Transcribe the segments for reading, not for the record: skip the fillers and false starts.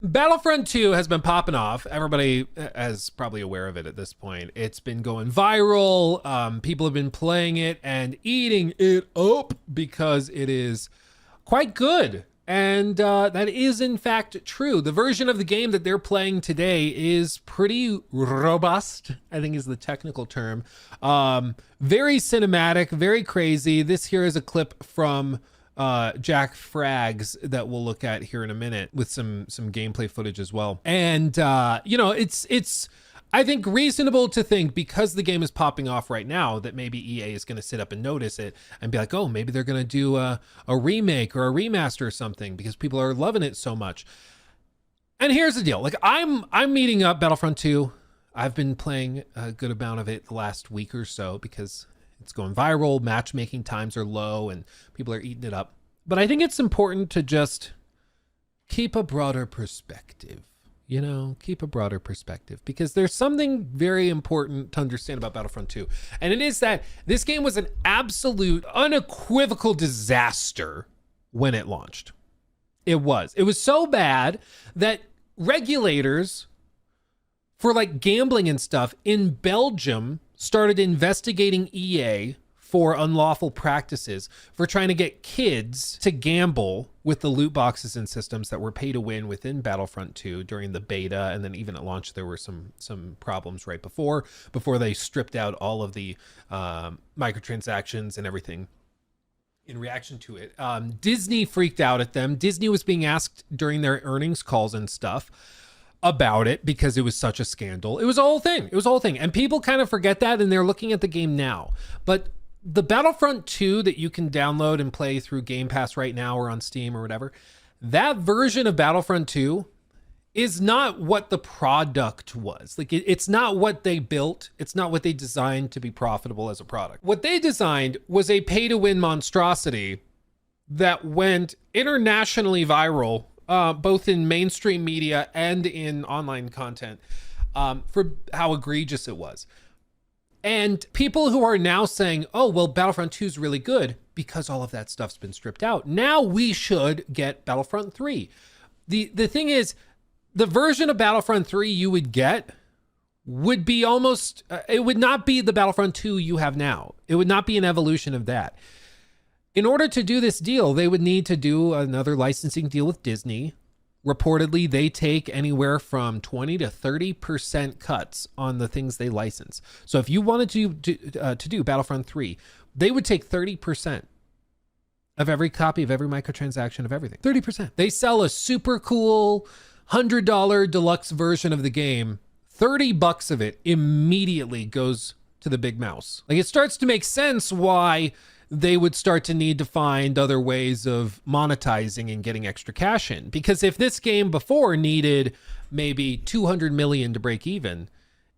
Battlefront 2 has been popping off. Everybody is probably aware of it at this point. It's been going viral. People have been playing it and eating it up because it is quite good. And that is, in fact, true. The version of the game that they're playing today is pretty robust, I think is the technical term. Very cinematic, very crazy. This here is a clip from Jack Frags that we'll look at here in a minute with some gameplay footage as well. And it's I think reasonable to think, because the game is popping off right now, that maybe EA is going to sit up and notice it and be like, oh, maybe they're going to do a remake or a remaster or something because people are loving it so much. And here's the deal. Like, I'm meeting up Battlefront 2. I've been playing a good amount of it the last week or so because it's going viral, matchmaking times are low, and people are eating it up. But I think it's important to just keep a broader perspective, keep a broader perspective, because there's something very important to understand about Battlefront 2. And it is that this game was an absolute, unequivocal disaster when it launched. It was so bad that regulators for like gambling and stuff in Belgium started investigating EA for unlawful practices, for trying to get kids to gamble with the loot boxes and systems that were pay to win within Battlefront 2 during the beta. And then even at launch, there were some problems right before they stripped out all of the microtransactions and everything in reaction to it. Disney freaked out at them. Disney was being asked during their earnings calls and stuff about it because it was such a scandal. It was a whole thing. And people kind of forget that, and they're looking at the game now. But the Battlefront 2 that you can download and play through Game Pass right now or on Steam or whatever, that version of Battlefront 2 is not what the product was. Like, it's not what they built. It's not what they designed to be profitable as a product. What they designed was a pay-to-win monstrosity that went internationally viral, both in mainstream media and in online content, for how egregious it was. And people who are now saying, oh, well, Battlefront 2 is really good because all of that stuff's been stripped out. Now we should get Battlefront 3. The thing is, the version of Battlefront 3 you would get would be almost, it would not be the Battlefront 2 you have now. It would not be an evolution of that. In order to do this deal, they would need to do another licensing deal with Disney. Reportedly, they take anywhere from 20 to 30% cuts on the things they license. So if you wanted to do Battlefront 3, they would take 30% of every copy of every microtransaction of everything. 30%. They sell a super cool $100 deluxe version of the game. $30 of it immediately goes to the big mouse. Like, it starts to make sense why they would start to need to find other ways of monetizing and getting extra cash in. Because if this game before needed maybe 200 million to break even,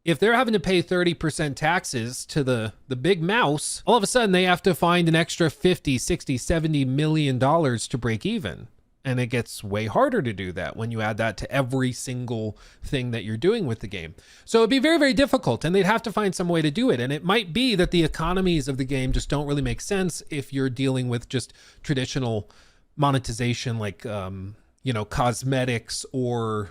if they're having to pay 30% taxes to the big mouse, all of a sudden they have to find an extra 50, 60, 70 million dollars to break even. And it gets way harder to do that when you add that to every single thing that you're doing with the game. So it'd be very, very difficult, and they'd have to find some way to do it. And it might be that the economies of the game just don't really make sense if you're dealing with just traditional monetization, like, cosmetics or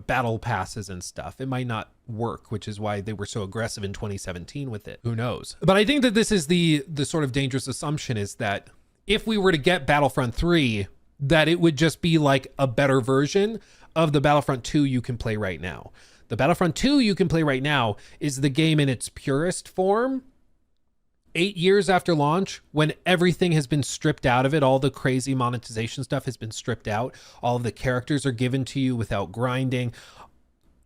battle passes and stuff. It might not work, which is why they were so aggressive in 2017 with it. Who knows? But I think that this is the sort of dangerous assumption, is that if we were to get Battlefront 3, that it would just be like a better version of the Battlefront 2 you can play right now. The Battlefront 2 you can play right now is the game in its purest form, 8 years after launch, when everything has been stripped out of it. All the crazy monetization stuff has been stripped out. All of the characters are given to you without grinding.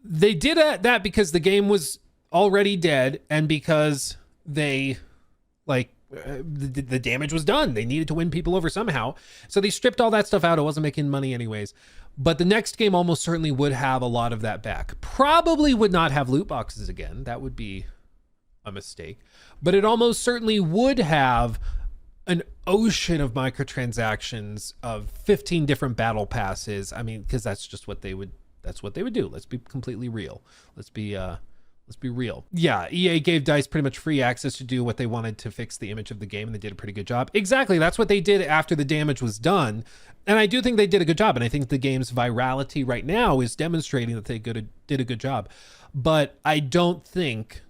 They did that because the game was already dead, and because they, the damage was done. They needed to win people over somehow. So they stripped all that stuff out. It wasn't making money anyways. But the next game almost certainly would have a lot of that back. Probably would not have loot boxes again. That would be a mistake. But it almost certainly would have an ocean of microtransactions, of 15 different battle passes. I mean, because that's just what they would do. Let's be completely real. Let's be Let's be real. Yeah, EA gave DICE pretty much free access to do what they wanted to fix the image of the game, and they did a pretty good job. Exactly, that's what they did after the damage was done. And I do think they did a good job, and I think the game's virality right now is demonstrating that they did a good job. But I don't think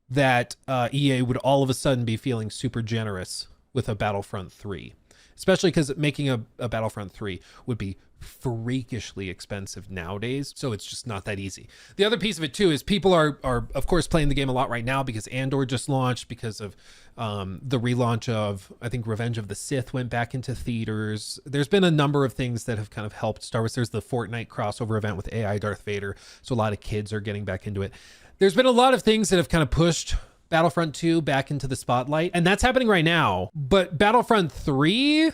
that EA would all of a sudden be feeling super generous with a Battlefront 3. Especially because making a Battlefront 3 would be freakishly expensive nowadays, so it's just not that easy. The other piece of it too is people are of course playing the game a lot right now because Andor just launched, because of the relaunch of, I think, Revenge of the Sith went back into theaters. There's been a number of things that have kind of helped Star Wars. There's the Fortnite crossover event with AI Darth Vader, so a lot of kids are getting back into it. There's been a lot of things that have kind of pushed Battlefront 2 back into the spotlight, and that's happening right now. But Battlefront 3,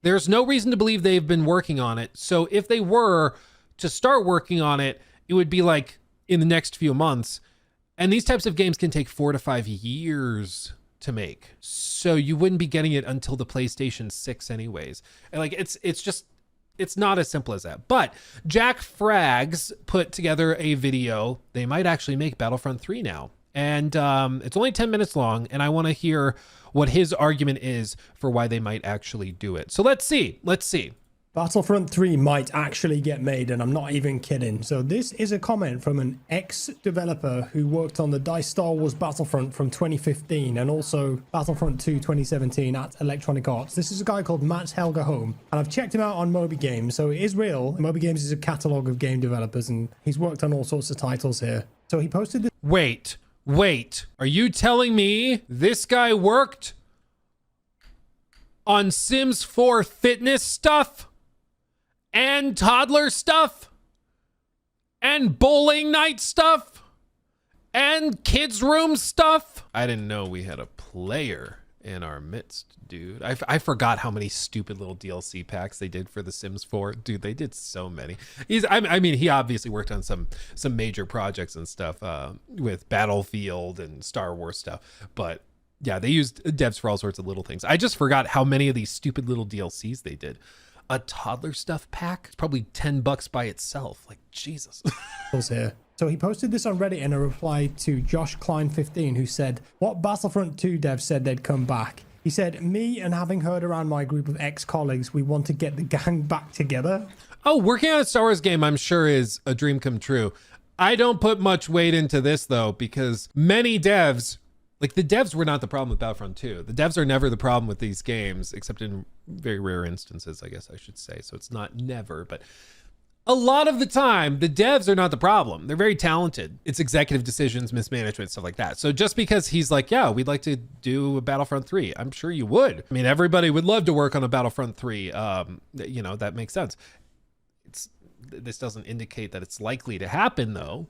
there's no reason to believe they've been working on it. So if they were to start working on it, it would be like in the next few months. And these types of games can take 4 to 5 years to make. So you wouldn't be getting it until the PlayStation 6 anyways. And like, it's not as simple as that. But Jack Frags put together a video. They might actually make Battlefront 3 now. And it's only 10 minutes long, and I want to hear what his argument is for why they might actually do it. So let's see. Battlefront 3 might actually get made, and I'm not even kidding. So this is a comment from an ex-developer who worked on the DICE Star Wars Battlefront from 2015 and also Battlefront 2 2017 at Electronic Arts. This is a guy called Matt Helga Home, and I've checked him out on Moby Games, so it is real. Moby Games is a catalog of game developers, and he's worked on all sorts of titles here. So he posted this. Wait, are you telling me this guy worked on Sims 4 fitness stuff and toddler stuff and bowling night stuff and kids room stuff? I didn't know we had a player in our midst, dude. I forgot how many stupid little DLC packs they did for the Sims 4. Dude, they did so many. I mean, he obviously worked on some major projects and stuff with Battlefield and Star Wars stuff. But yeah, they used devs for all sorts of little things. I just forgot how many of these stupid little DLCs they did. A toddler stuff pack? It's probably $10 by itself. Like, Jesus. Here. So he posted this on Reddit in a reply to Josh Klein 15, who said, what Battlefront 2 devs said they'd come back. He said, me and having heard around my group of ex-colleagues, we want to get the gang back together. Oh, working on a Star Wars game, I'm sure, is a dream come true. I don't put much weight into this, though, because many devs, like the devs were not the problem with Battlefront 2. The devs are never the problem with these games, except in very rare instances, I guess I should say. So it's not never, but a lot of the time, the devs are not the problem. They're very talented. It's executive decisions, mismanagement, stuff like that. So just because he's like, yeah, we'd like to do a Battlefront 3, I'm sure you would. I mean, everybody would love to work on a Battlefront 3. You know, that makes sense. This doesn't indicate that it's likely to happen, though.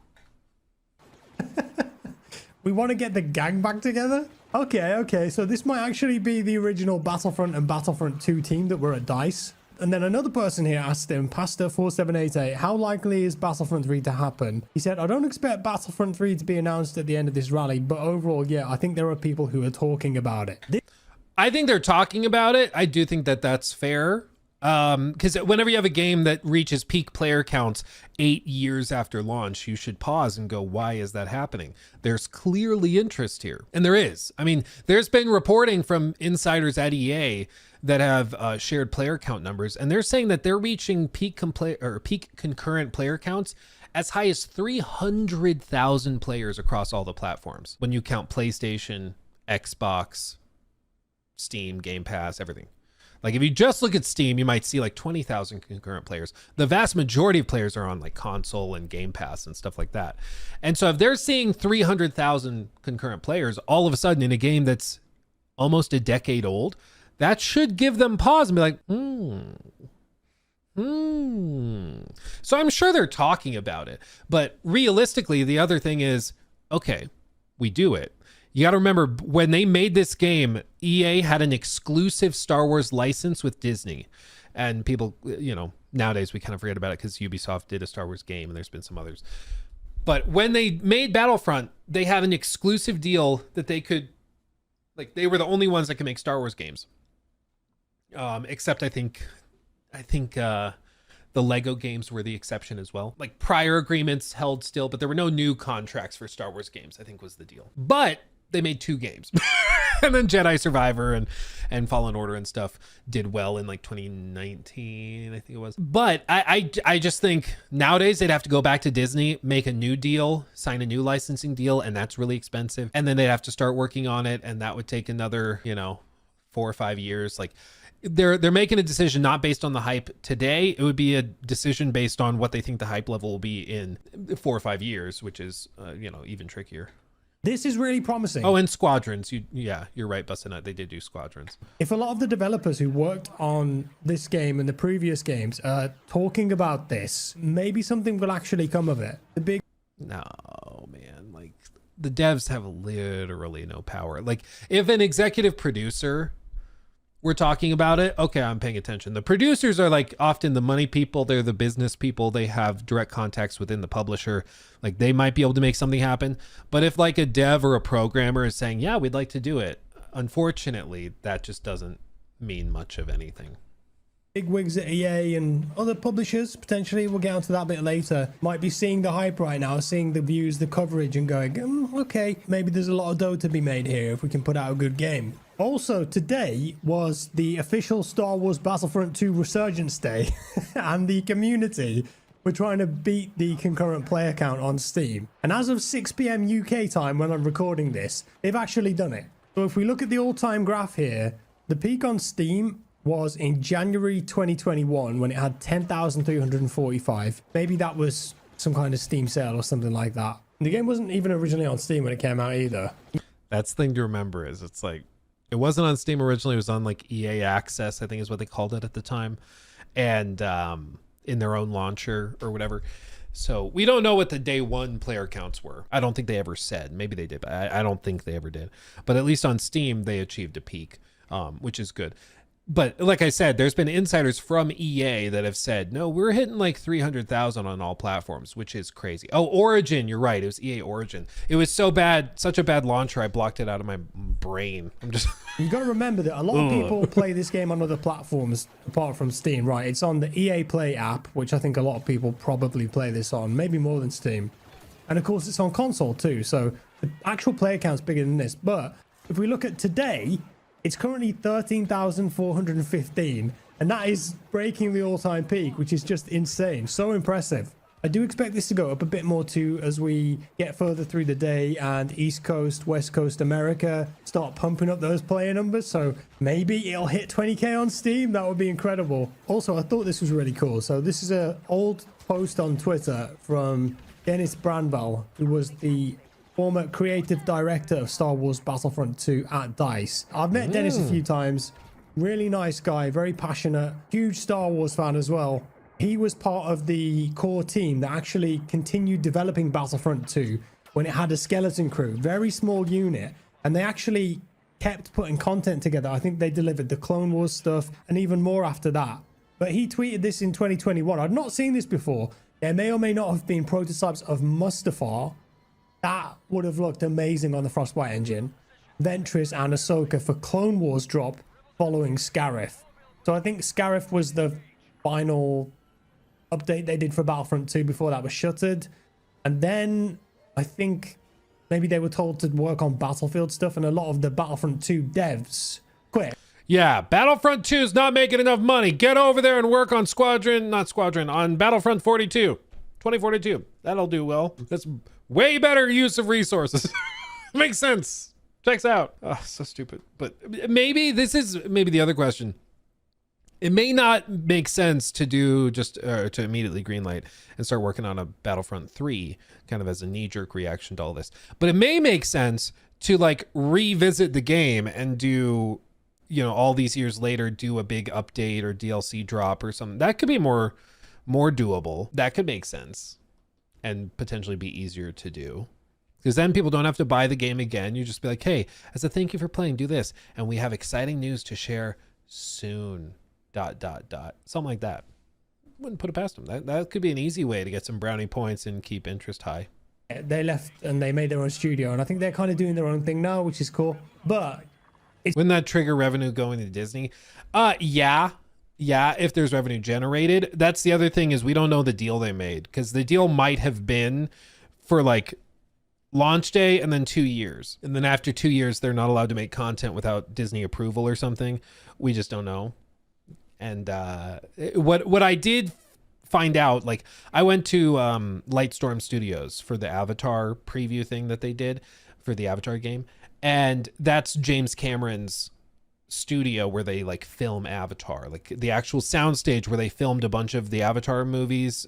We want to get the gang back together? Okay. So this might actually be the original Battlefront and Battlefront 2 team that were at DICE. And then another person here asked him, Pastor4788, how likely is Battlefront 3 to happen? He said, I don't expect Battlefront 3 to be announced at the end of this rally, but overall, yeah, I think there are people who are talking about it. I think they're talking about it. I do think that that's fair. Because whenever you have a game that reaches peak player counts 8 years after launch, you should pause and go, why is that happening? There's clearly interest here. And there is. I mean, there's been reporting from insiders at EA that have shared player count numbers, and they're saying that they're reaching peak concurrent player counts as high as 300,000 players across all the platforms. When you count PlayStation, Xbox, Steam, Game Pass, everything. Like if you just look at Steam, you might see like 20,000 concurrent players. The vast majority of players are on like console and Game Pass and stuff like that. And so if they're seeing 300,000 concurrent players all of a sudden in a game that's almost a decade old, that should give them pause and be like, So I'm sure they're talking about it. But realistically, the other thing is, okay, we do it. You got to remember, when they made this game, EA had an exclusive Star Wars license with Disney. And people, you know, nowadays we kind of forget about it because Ubisoft did a Star Wars game and there's been some others. But when they made Battlefront, they had an exclusive deal that they could, like, they were the only ones that could make Star Wars games. Except I think The Lego games were the exception as well. Like prior agreements held still, but there were no new contracts for Star Wars games, I think was the deal. But they made 2 games. And then Jedi Survivor and Fallen Order and stuff did well in like 2019, I think it was. But I just think nowadays they'd have to go back to Disney, make a new deal, sign a new licensing deal, and that's really expensive. And then they'd have to start working on it, and that would take another, 4 or 5 years. Like they're making a decision not based on the hype today. It would be a decision based on what they think the hype level will be in 4 or 5 years, which is even trickier. This is really promising. Oh, and Squadrons. You're right, Bustin' Nut. They did do Squadrons. If a lot of the developers who worked on this game and the previous games are talking about this, maybe something will actually come of it. No, man. Like, the devs have literally no power. Like, if an executive producer were talking about it, okay, I'm paying attention. The producers are like often the money people. They're the business people. They have direct contacts within the publisher. Like, they might be able to make something happen. But if like a dev or a programmer is saying, yeah, we'd like to do it, unfortunately, that just doesn't mean much of anything. Big wigs at EA and other publishers, potentially, we'll get onto that a bit later, might be seeing the hype right now, seeing the views, the coverage, and going, okay, maybe there's a lot of dough to be made here if we can put out a good game. Also, today was the official Star Wars Battlefront 2 Resurgence Day, and the community were trying to beat the concurrent player count on Steam. And as of 6 p.m. UK time when I'm recording this, they've actually done it. So if we look at the all-time graph here, the peak on Steam was in January 2021 when it had 10,345. Maybe that was some kind of Steam sale or something like that. The game wasn't even originally on Steam when it came out either. That's the thing to remember is it's like, it wasn't on Steam originally. It was on like EA Access, I think is what they called it at the time. And in their own launcher or whatever. So we don't know what the day one player counts were. I don't think they ever said. Maybe they did, but I don't think they ever did. But at least on Steam, they achieved a peak, which is good. But like I said, there's been insiders from EA that have said, no, we're hitting like 300,000 on all platforms, which is crazy. Oh, Origin, you're right. It was EA Origin. It was so bad, such a bad launcher, I blocked it out of my brain. I'm just... You got to remember that a lot of people play this game on other platforms apart from Steam, right? It's on the EA Play app, which I think a lot of people probably play this on, maybe more than Steam. And of course, it's on console too. So the actual player count's bigger than this. But if we look at today, it's currently 13,415, and that is breaking the all-time peak, which is just insane. So impressive. I do expect this to go up a bit more too as we get further through the day and East Coast, West Coast America start pumping up those player numbers. So maybe it'll hit 20k on Steam. That would be incredible. Also, I thought this was really cool. So this is an old post on Twitter from Dennis Brandval, who was the former creative director of Star Wars Battlefront 2 at DICE. I've met Dennis a few times. Really nice guy, very passionate, huge Star Wars fan as well. He was part of the core team that actually continued developing Battlefront 2 when it had a skeleton crew, very small unit, and they actually kept putting content together. I think they delivered the Clone Wars stuff and even more after that. But he tweeted this in 2021. I'd not seen this before. There may or may not have been prototypes of Mustafar. That would have looked amazing on the Frostbite engine. Ventress and Ahsoka for Clone Wars drop following Scarif. So I think Scarif was the final update they did for Battlefront 2 before that was shuttered. And then I think maybe they were told to work on Battlefield stuff, and a lot of the Battlefront 2 devs quit. Yeah, Battlefront 2 is not making enough money. Get over there and work on on Battlefront 2042. That'll do well. That's way better use of resources. Makes sense. Checks out. Oh, so stupid. But maybe the other question. It may not make sense to do just to immediately greenlight and start working on a Battlefront 3 kind of as a knee-jerk reaction to all this. But it may make sense to like revisit the game and do, all these years later, do a big update or DLC drop or something. That could be more doable. That could make sense and potentially be easier to do. Because then people don't have to buy the game again. You just be like, hey, as a thank you for playing, do this. And we have exciting news to share soon. ... Something like that. Wouldn't put it past them. That could be an easy way to get some brownie points and keep interest high. They left and they made their own studio, and I think they're kind of doing their own thing now, which is cool. But wouldn't that trigger revenue going to Disney? Yeah. Yeah, if there's revenue generated. That's the other thing, is we don't know the deal they made, because the deal might have been for like launch day and then 2 years. And then after 2 years, they're not allowed to make content without Disney approval or something. We just don't know. And what I did find out, like, I went to Lightstorm Studios for the Avatar preview thing that they did for the Avatar game. And that's James Cameron's studio where they like film Avatar, like the actual soundstage where they filmed a bunch of the Avatar movies,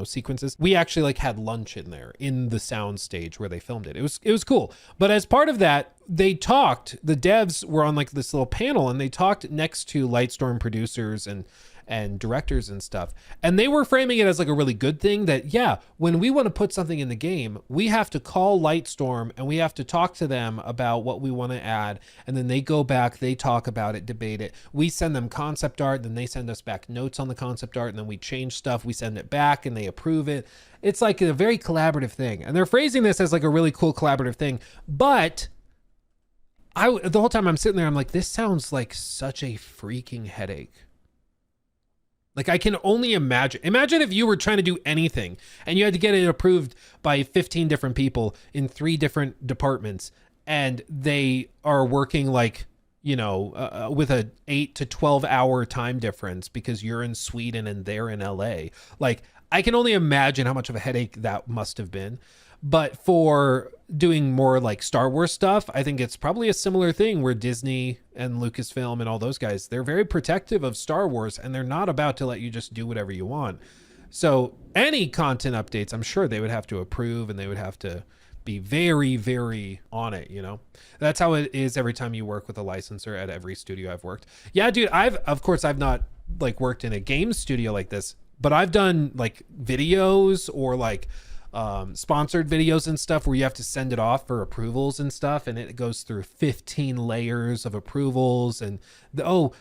sequences. We actually like had lunch in there in the soundstage where they filmed it. It was cool. But as part of that, the devs were on like this little panel, and they talked next to Lightstorm producers and directors and stuff. And they were framing it as like a really good thing, that, yeah, when we want to put something in the game, we have to call Lightstorm and we have to talk to them about what we want to add. And then they go back, they talk about it, debate it. We send them concept art, then they send us back notes on the concept art, and then we change stuff. We send it back and they approve it. It's like a very collaborative thing. And they're phrasing this as like a really cool collaborative thing. But the whole time I'm sitting there, I'm like, this sounds like such a freaking headache. Like, I can only imagine if you were trying to do anything and you had to get it approved by 15 different people in 3 different departments, and they are working like, with a 8 to 12 hour time difference because you're in Sweden and they're in LA. Like, I can only imagine how much of a headache that must have been. But for doing more like Star Wars stuff, I think it's probably a similar thing, where Disney and Lucasfilm and all those guys, they're very protective of Star Wars, and they're not about to let you just do whatever you want. So any content updates, I'm sure they would have to approve, and they would have to be very, very on it, That's how it is every time you work with a licensor at every studio I've worked. Yeah, dude, I've not like worked in a game studio like this, but I've done like videos or like sponsored videos and stuff where you have to send it off for approvals and stuff, and it goes through 15 layers of approvals. And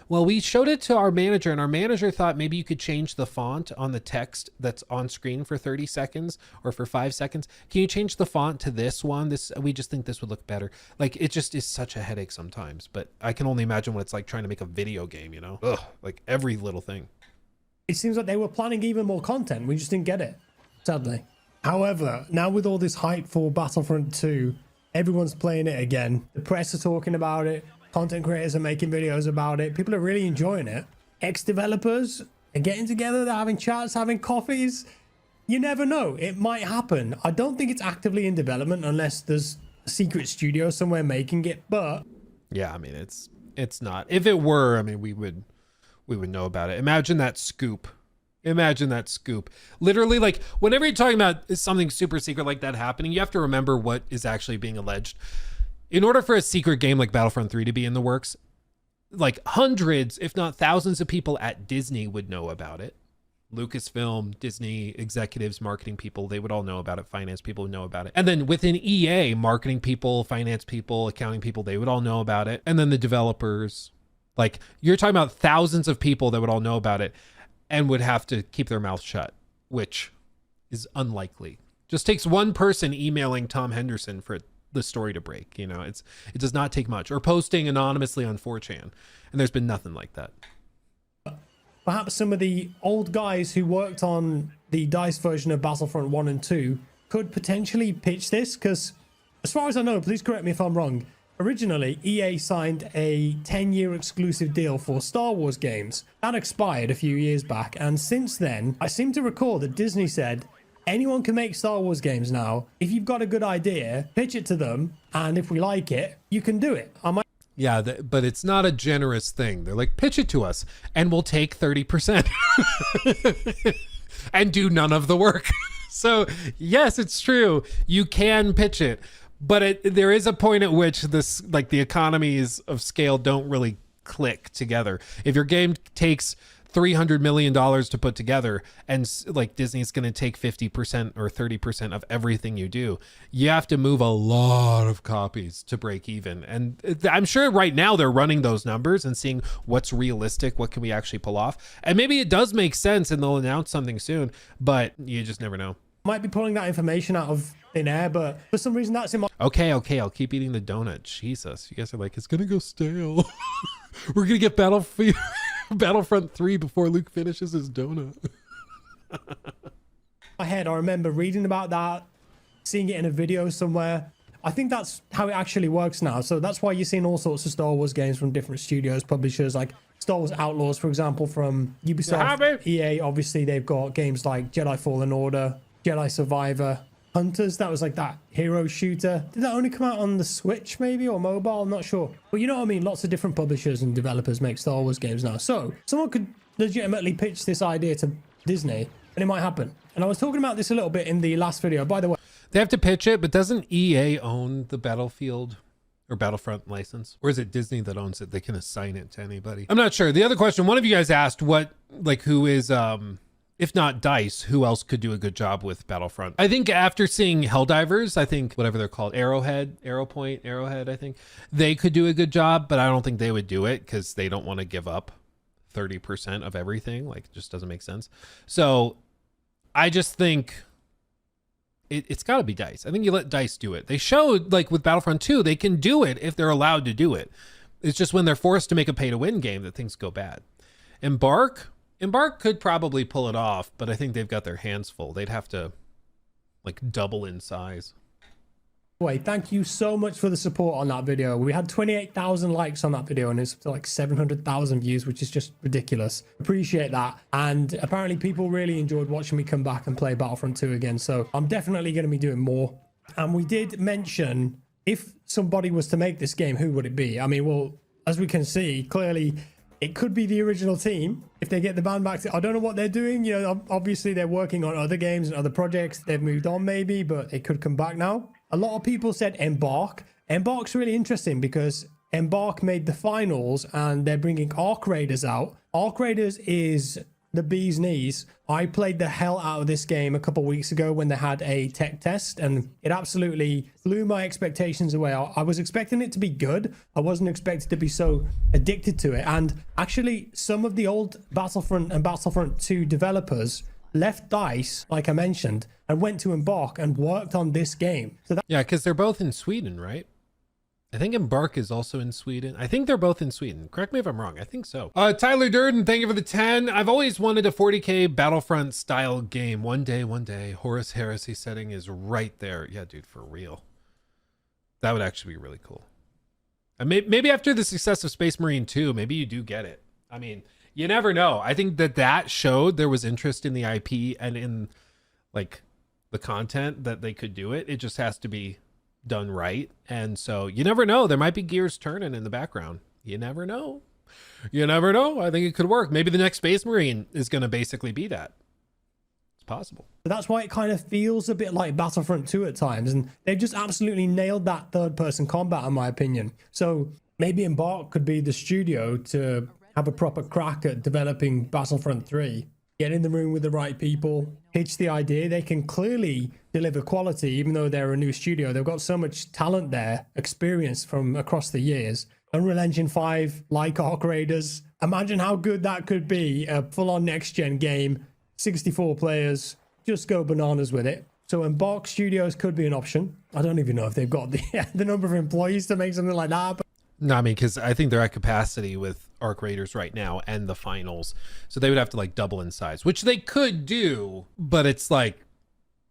we showed it to our manager, and our manager thought maybe you could change the font on the text that's on screen for 30 seconds or for 5 seconds. Can you change the font to this one? We just think this would look better. Like, it just is such a headache sometimes. But I can only imagine what it's like trying to make a video game, like every little thing. It seems like they were planning even more content. We just didn't get it, sadly. However, now with all this hype for Battlefront 2, everyone's playing it again. The press are talking about it. Content creators are making videos about it. People are really enjoying it. Ex-developers are getting together. They're having chats, having coffees. You never know. It might happen. I don't think it's actively in development unless there's a secret studio somewhere making it. But yeah, I mean, it's not. If it were, I mean, we would know about it. Imagine that scoop. Literally, like, whenever you're talking about something super secret like that happening, you have to remember what is actually being alleged. In order for a secret game like Battlefront 3 to be in the works, like hundreds, if not thousands of people at Disney would know about it. Lucasfilm, Disney executives, marketing people, they would all know about it. Finance people would know about it. And then within EA, marketing people, finance people, accounting people, they would all know about it. And then the developers, like, you're talking about thousands of people that would all know about it and would have to keep their mouth shut, which is unlikely. Just takes one person emailing Tom Henderson for the story to break. It does not take much, or posting anonymously on 4chan. And there's been nothing like that. perhaps some of the old guys who worked on the DICE version of Battlefront 1 and 2 could potentially pitch this, because as far as I know, please correct me if I'm wrong, originally, EA signed a 10-year exclusive deal for Star Wars games. That expired a few years back, and since then, I seem to recall that Disney said, anyone can make Star Wars games now. If you've got a good idea, pitch it to them, and if we like it, you can do it. Yeah, but it's not a generous thing. They're like, pitch it to us, and we'll take 30% and do none of the work. So, yes, it's true. You can pitch it. But there is a point at which this, like, the economies of scale don't really click together. If your game takes $300 million to put together, and like Disney's going to take 50% or 30% of everything you do, you have to move a lot of copies to break even. And I'm sure right now they're running those numbers and seeing what's realistic, what can we actually pull off. And maybe it does make sense and they'll announce something soon, but you just never know. Might be pulling that information out of thin air, but for some reason that's in my... Okay, I'll keep eating the donut. Jesus, you guys are like, it's gonna go stale. We're gonna get Battlefront 3 before Luke finishes his donut. My head, I remember reading about that, seeing it in a video somewhere. I think that's how it actually works now. So that's why you're seeing all sorts of Star Wars games from different studios, publishers, like Star Wars Outlaws, for example, from Ubisoft. EA, obviously, they've got games like Jedi Fallen Order, Jedi Survivor, Hunters. That was like that hero shooter. Did that only come out on the Switch maybe, or mobile? I'm not sure. But you know what I mean? Lots of different publishers and developers make Star Wars games now. So someone could legitimately pitch this idea to Disney and it might happen. And I was talking about this a little bit in the last video. By the way, they have to pitch it, but doesn't EA own the Battlefield or Battlefront license? Or is it Disney that owns it? They can assign it to anybody. I'm not sure. The other question, one of you guys asked who is, if not DICE, who else could do a good job with Battlefront? I think after seeing Helldivers, I think whatever they're called, Arrowhead, I think they could do a good job, but I don't think they would do it because they don't want to give up 30% of everything. Like, it just doesn't make sense. So I just think it's got to be DICE. I think you let DICE do it. They showed, like with Battlefront 2, they can do it if they're allowed to do it. It's just when they're forced to make a pay-to-win game that things go bad. Embark could probably pull it off, but I think they've got their hands full. They'd have to like double in size. Wait, thank you so much for the support on that video. We had 28,000 likes on that video and it's like 700,000 views, which is just ridiculous. Appreciate that. And apparently people really enjoyed watching me come back and play Battlefront 2 again. So I'm definitely going to be doing more. And we did mention, if somebody was to make this game, who would it be? I mean, well, as we can see, clearly it could be the original team if they get the band back. I don't know what they're doing. You know, obviously they're working on other games and other projects. They've moved on maybe, but it could come back now. A lot of people said Embark. Embark's really interesting because Embark made the finals and they're bringing Arc Raiders out. Arc Raiders is the bee's knees. I played the hell out of this game a couple weeks ago when they had a tech test and it absolutely blew my expectations away. I was expecting it to be good. I wasn't expected to be so addicted to it. And actually, some of the old Battlefront and Battlefront 2 developers left DICE, like I mentioned, and went to Embark and worked on this game. So yeah, because they're both in Sweden, right? I think Embark is also in Sweden. I think they're both in Sweden. Correct me if I'm wrong. I think so. Tyler Durden, thank you for the 10. I've always wanted a 40K Battlefront style game. One day. Horus Heresy setting is right there. Yeah, dude, for real. That would actually be really cool. And maybe after the success of Space Marine 2, maybe you do get it. I mean, you never know. I think that showed there was interest in the IP and in like the content that they could do it. It just has to be done right. And so you never know. There might be gears turning in the background. You never know. I think it could work. Maybe the next Space Marine is going to basically be that. It's possible. That's why it kind of feels a bit like Battlefront 2 at times. And they've just absolutely nailed that third-person combat, in my opinion. So maybe Embark could be the studio to have a proper crack at developing Battlefront 3. Get in the room with the right people, pitch the idea. They can clearly deliver quality, even though they're a new studio. They've got so much talent there, experience from across the years. Unreal Engine 5, like Arc Raiders. Imagine how good that could be. A full-on next-gen game, 64 players. Just go bananas with it. So Embark Studios could be an option. I don't even know if they've got the number of employees to make something like that. But no, I mean, because I think they're at capacity with Arc Raiders right now and the finals. So they would have to like double in size, which they could do. But it's like,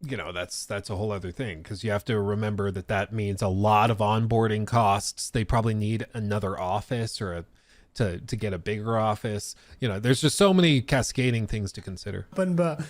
you know, that's a whole other thing, because you have to remember that means a lot of onboarding costs. They probably need another office or to get a bigger office. You know, there's just so many cascading things to consider. But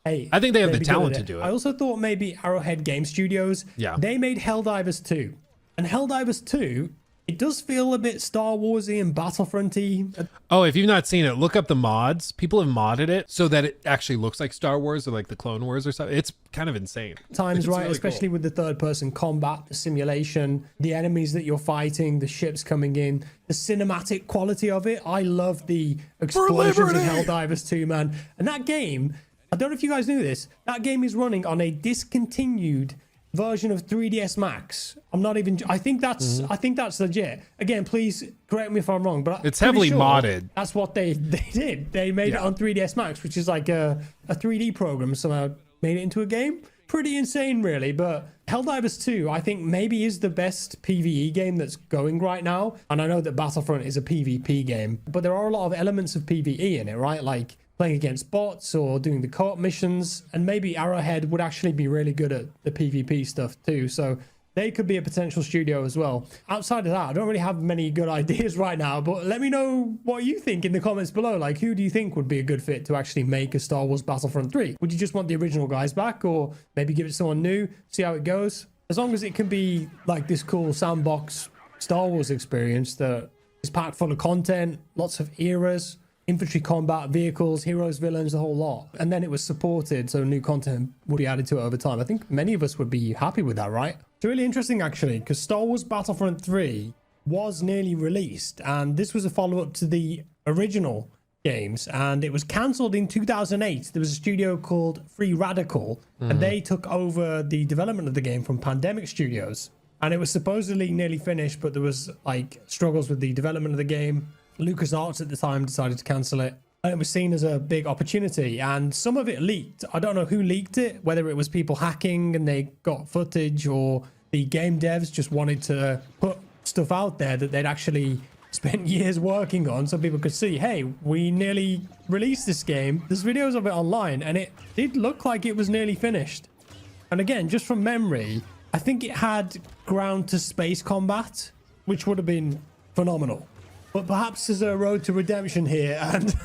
hey, I think they have the talent to do it. I also thought maybe Arrowhead Game Studios. Yeah. They made Helldivers 2. And Helldivers 2, it does feel a bit Star Warsy and Battlefront-y. Oh, if you've not seen it, look up the mods. People have modded it so that it actually looks like Star Wars or like the Clone Wars or something. It's kind of insane. Times, it's right? really Especially cool. With the third-person combat, the simulation, the enemies that you're fighting, the ships coming in, the cinematic quality of it. I love the explosions in Helldivers 2, man. And that game, I don't know if you guys knew this, that game is running on a discontinued version of 3ds Max. I think that's legit. Again, please correct me if I'm wrong, but it's heavily modded. That's what they did. They made it on 3ds Max, which is like a 3D program, somehow made it into a game. pretty insane, really. But Helldivers 2, I think maybe is the best PvE game that's going right now. And I know that Battlefront is a PvP game, but there are a lot of elements of PvE in it, right? Like playing against bots or doing the co-op missions. And maybe Arrowhead would actually be really good at the PvP stuff too. So they could be a potential studio as well. Outside of that, I don't really have many good ideas right now, but let me know what you think in the comments below. Like, who do you think would be a good fit to actually make a Star Wars Battlefront 3? Would you just want the original guys back, or maybe give it to someone new, see how it goes? As long as it can be like this cool sandbox Star Wars experience that is packed full of content, lots of eras, infantry combat, vehicles, heroes, villains, the whole lot. And then it was supported, so new content would be added to it over time. I think many of us would be happy with that, right? It's really interesting, actually, because Star Wars Battlefront 3 was nearly released, and this was a follow-up to the original games, and it was cancelled in 2008. There was a studio called Free Radical, and they took over the development of the game from Pandemic Studios. And it was supposedly nearly finished, but there was like struggles with the development of the game. LucasArts at the time decided to cancel it, and it was seen as a big opportunity, and some of it leaked. I don't know who leaked it, whether it was people hacking and they got footage, or the game devs just wanted to put stuff out there that they'd actually spent years working on so people could see, hey, we nearly released this game. There's videos of it online, and it did look like it was nearly finished. And again, just from memory, I think it had ground to space combat, which would have been phenomenal. But perhaps there's a road to redemption here, and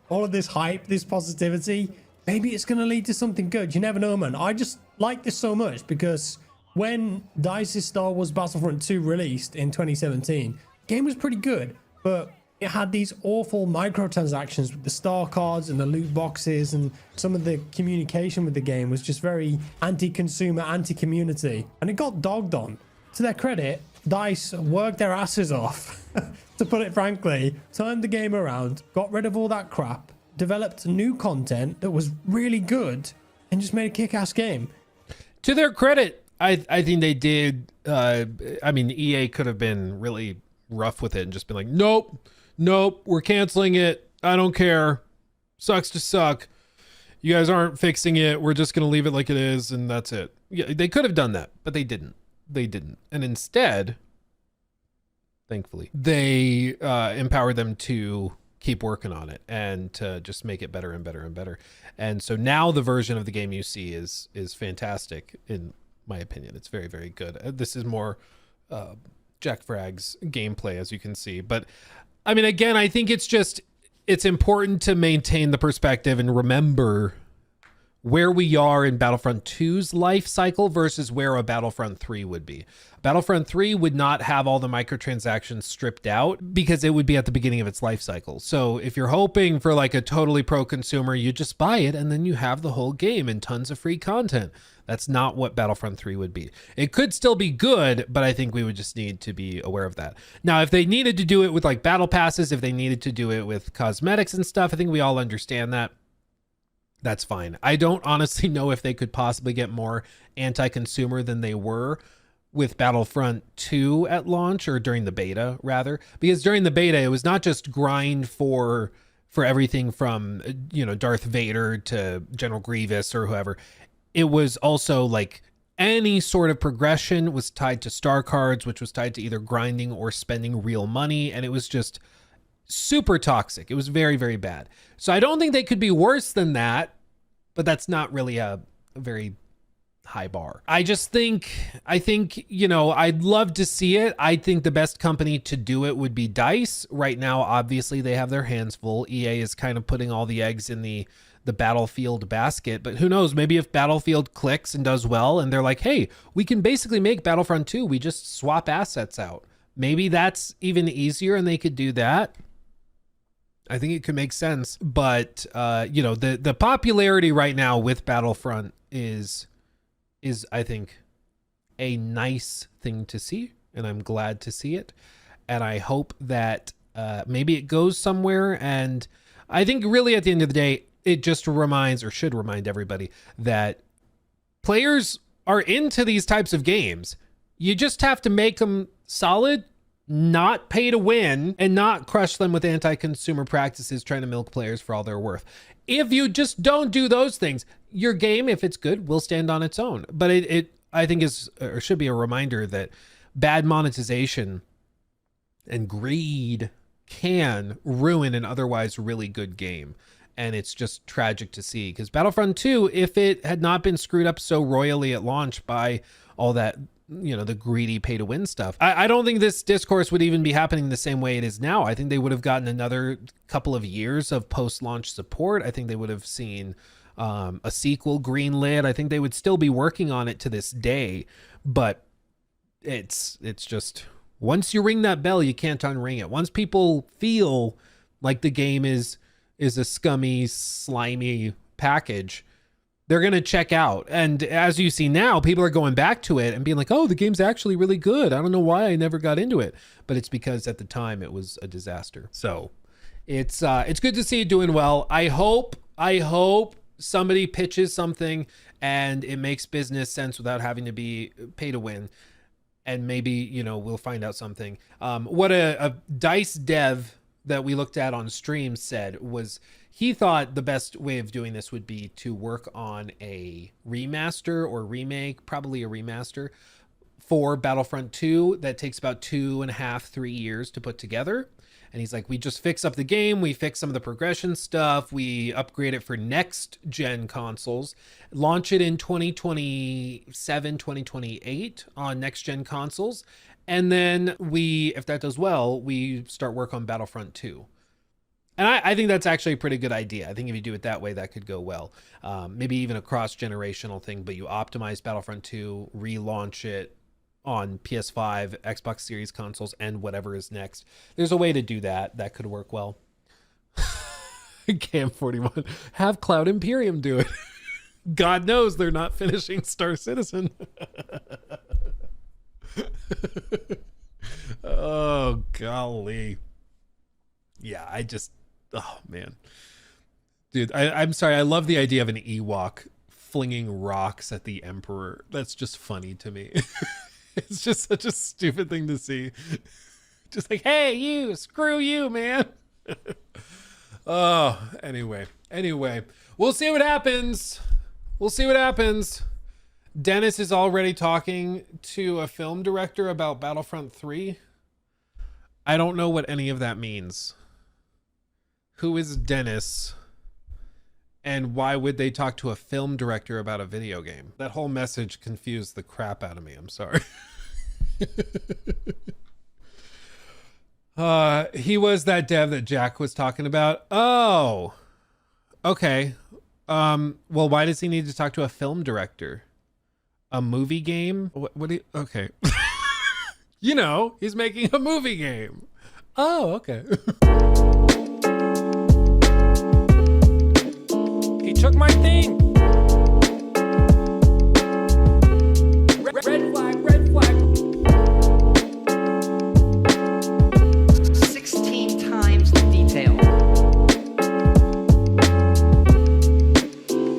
all of this hype, this positivity, maybe it's going to lead to something good. You never know, man. I just like this so much because when DICE's Star Wars Battlefront 2 released in 2017, the game was pretty good, but it had these awful microtransactions with the star cards and the loot boxes, and some of the communication with the game was just very anti-consumer, anti-community, and it got dogged on. To their credit, DICE worked their asses off, to put it frankly, turned the game around, got rid of all that crap, developed new content that was really good, and just made a kick-ass game. To their credit, I think they did. I mean, EA could have been really rough with it and just been like, nope, we're canceling it. I don't care. Sucks to suck. You guys aren't fixing it. We're just going to leave it like it is, and that's it. Yeah, they could have done that, but they didn't. And instead, thankfully, they empowered them to keep working on it and to just make it better and better and better. And so now the version of the game you see is fantastic, in my opinion. It's very, very good. This is more Jack Fragg's gameplay, as you can see. But I mean, again, I think it's important to maintain the perspective and remember where we are in Battlefront 2's life cycle versus where a Battlefront 3 would be. Battlefront 3 would not have all the microtransactions stripped out because it would be at the beginning of its life cycle. So if you're hoping for like a totally pro consumer, you just buy it and then you have the whole game and tons of free content. That's not what Battlefront 3 would be. It could still be good, but I think we would just need to be aware of that. Now, if they needed to do it with like battle passes, if they needed to do it with cosmetics and stuff, I think we all understand that. That's fine. I don't honestly know if they could possibly get more anti-consumer than they were with Battlefront 2 at launch, or during the beta rather, because during the beta, it was not just grind for everything from, you know, Darth Vader to General Grievous or whoever. It was also like any sort of progression was tied to star cards, which was tied to either grinding or spending real money. And it was just super toxic. It was very, very bad. So I don't think they could be worse than that, but that's not really a very high bar. I think, you know, I'd love to see it. I think the best company to do it would be DICE. Right now, obviously, they have their hands full. EA is kind of putting all the eggs in the Battlefield basket, but who knows, maybe if Battlefield clicks and does well and they're like, hey, we can basically make Battlefront 2, we just swap assets out. Maybe that's even easier and they could do that. I think it could make sense, but you know, the popularity right now with Battlefront is I think a nice thing to see, and I'm glad to see it, and I hope that maybe it goes somewhere. And I think really at the end of the day, it just reminds, or should remind everybody, that players are into these types of games. You just have to make them solid, not pay to win, and not crush them with anti-consumer practices trying to milk players for all they're worth. if you just don't do those things, your game, if it's good, will stand on its own. But it I think is, or should be, a reminder that bad monetization and greed can ruin an otherwise really good game. And it's just tragic to see, because Battlefront 2, if it had not been screwed up so royally at launch by all that, the greedy pay to win stuff, I don't think this discourse would even be happening the same way it is now. I think they would have gotten another couple of years of post-launch support. I think they would have seen a sequel greenlit. I think they would still be working on it to this day, but it's just, once you ring that bell, you can't unring it. Once people feel like the game is a scummy, slimy package, they're going to check out. And as you see now, people are going back to it and being like, oh, the game's actually really good. I don't know why I never got into it. But it's because at the time it was a disaster. So it's good to see it doing well. I hope somebody pitches something and it makes business sense without having to be pay to win. And maybe, we'll find out something. What a DICE dev that we looked at on stream said was, he thought the best way of doing this would be to work on a remaster or remake, probably a remaster, for Battlefront 2 that takes about 2.5, 3 years to put together. And he's like, we just fix up the game, we fix some of the progression stuff, we upgrade it for next gen consoles, launch it in 2027, 2028 on next gen consoles. And then if that does well, we start work on Battlefront 2. And I think that's actually a pretty good idea. I think if you do it that way, that could go well. Maybe even a cross-generational thing, but you optimize Battlefront 2, relaunch it on PS5, Xbox Series consoles, and whatever is next. There's a way to do that. That could work well. Cam41, have Cloud Imperium do it. God knows they're not finishing Star Citizen. Oh, golly. Yeah, oh, man. Dude, I'm sorry. I love the idea of an Ewok flinging rocks at the Emperor. That's just funny to me. It's just such a stupid thing to see. Just like, hey, you, screw you, man. Oh, anyway. We'll see what happens. Dennis is already talking to a film director about Battlefront 3. I don't know what any of that means. Who is Dennis? And why would they talk to a film director about a video game? That whole message confused the crap out of me. I'm sorry. He was that dev that Jack was talking about. Oh, okay. Well, why does he need to talk to a film director? A movie game? What do you, okay. He's making a movie game. Oh, okay. He took my thing.